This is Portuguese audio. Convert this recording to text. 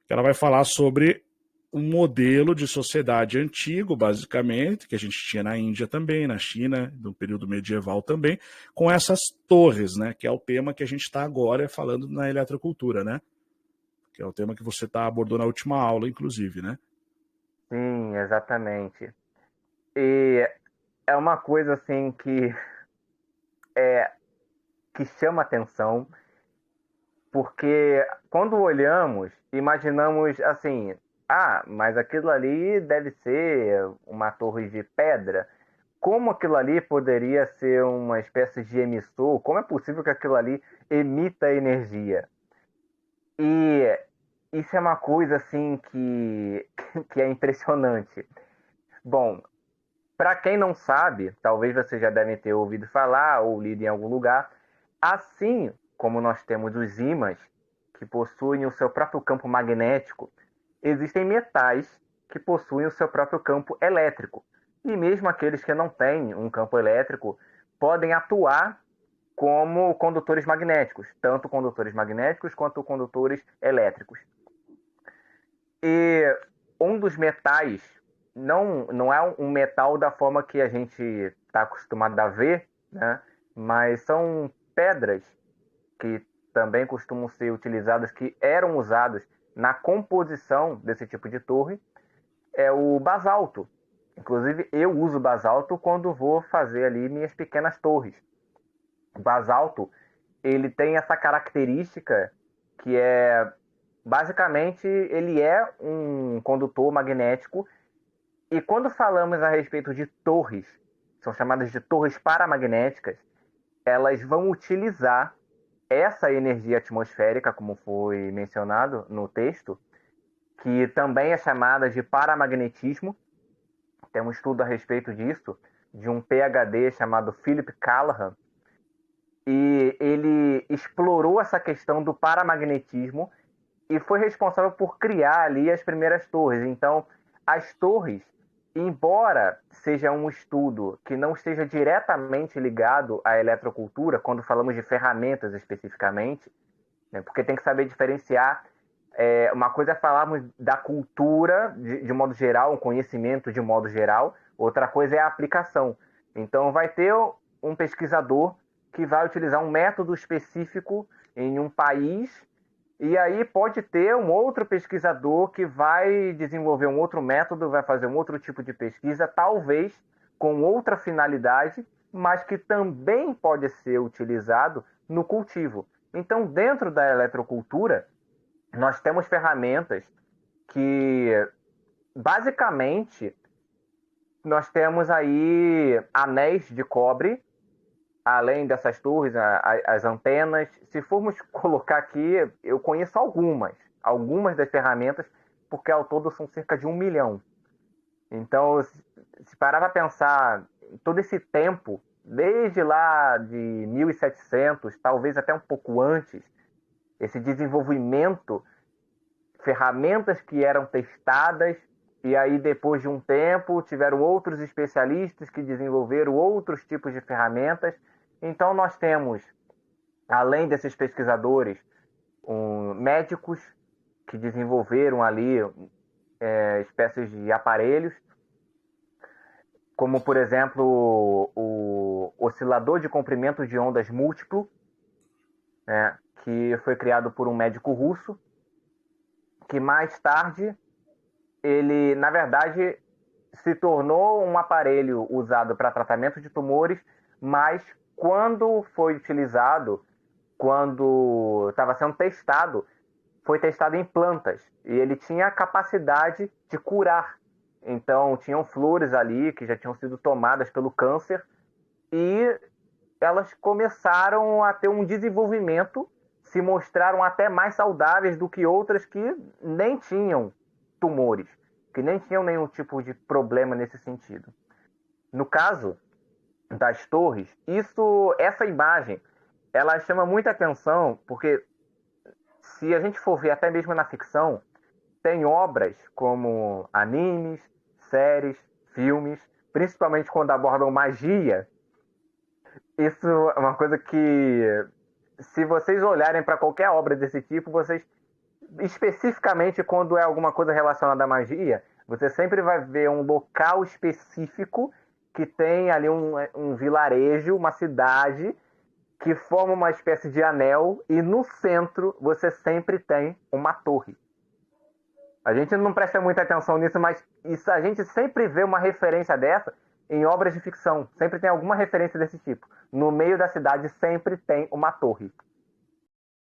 que ela vai falar sobre um modelo de sociedade antigo, basicamente, que a gente tinha na Índia também, na China, no período medieval também, com essas torres, né? Que é o tema que a gente está agora falando na eletrocultura, né? Que é o tema que você abordou na última aula, inclusive, né? Sim, exatamente. E é uma coisa assim que chama atenção, porque quando olhamos, imaginamos assim, mas aquilo ali deve ser uma torre de pedra. Como aquilo ali poderia ser uma espécie de emissor? Como é possível que aquilo ali emita energia? E isso é uma coisa assim que é impressionante. Bom, para quem não sabe, talvez você já deve ter ouvido falar ou lido em algum lugar, assim como nós temos os ímãs, que possuem o seu próprio campo magnético, existem metais que possuem o seu próprio campo elétrico. E mesmo aqueles que não têm um campo elétrico podem atuar como condutores magnéticos, tanto condutores magnéticos quanto condutores elétricos. E um dos metais não é um metal da forma que a gente está acostumado a ver, né? Mas são pedras que também costumam ser utilizadas, que eram usadas na composição desse tipo de torre, é o basalto. Inclusive, eu uso basalto quando vou fazer ali minhas pequenas torres. O basalto, ele tem essa característica que é, basicamente, ele é um condutor magnético. E quando falamos a respeito de torres, são chamadas de torres paramagnéticas, elas vão utilizar essa energia atmosférica, como foi mencionado no texto, que também é chamada de paramagnetismo. Tem um estudo a respeito disso, de um PhD chamado Philip Callahan, e ele explorou essa questão do paramagnetismo e foi responsável por criar ali as primeiras torres. Então, as torres, embora seja um estudo que não esteja diretamente ligado à eletrocultura, quando falamos de ferramentas especificamente, né, porque tem que saber diferenciar. Uma coisa é falarmos da cultura de modo geral, um conhecimento de modo geral, outra coisa é a aplicação. Então, vai ter um pesquisador que vai utilizar um método específico em um país, e aí pode ter um outro pesquisador que vai desenvolver um outro método, vai fazer um outro tipo de pesquisa, talvez com outra finalidade, mas que também pode ser utilizado no cultivo. Então, dentro da eletrocultura, nós temos ferramentas que, basicamente, nós temos aí anéis de cobre, além dessas torres, as antenas. Se formos colocar aqui, eu conheço algumas das ferramentas, porque ao todo são cerca de 1 milhão. Então, se parar para pensar, todo esse tempo, desde lá de 1700, talvez até um pouco antes, esse desenvolvimento, ferramentas que eram testadas, e aí depois de um tempo tiveram outros especialistas que desenvolveram outros tipos de ferramentas. Então nós temos, além desses pesquisadores, médicos que desenvolveram ali espécies de aparelhos, como por exemplo o oscilador de comprimento de ondas múltiplo, né, que foi criado por um médico russo, que mais tarde ele, na verdade, se tornou um aparelho usado para tratamento de tumores, mas quando foi utilizado, quando estava sendo testado, foi testado em plantas e ele tinha a capacidade de curar. Então, tinham flores ali que já tinham sido tomadas pelo câncer e elas começaram a ter um desenvolvimento, se mostraram até mais saudáveis do que outras que nem tinham tumores, que nem tinham nenhum tipo de problema nesse sentido. No caso das torres, essa imagem, ela chama muita atenção, porque se a gente for ver até mesmo na ficção, tem obras como animes, séries, filmes, principalmente quando abordam magia. Isso é uma coisa que, se vocês olharem para qualquer obra desse tipo, vocês especificamente quando é alguma coisa relacionada à magia, você sempre vai ver um local específico que tem ali um vilarejo, uma cidade que forma uma espécie de anel e no centro você sempre tem uma torre. A gente não presta muita atenção nisso, mas isso, a gente sempre vê uma referência dessa em obras de ficção. Sempre tem alguma referência desse tipo. No meio da cidade sempre tem uma torre.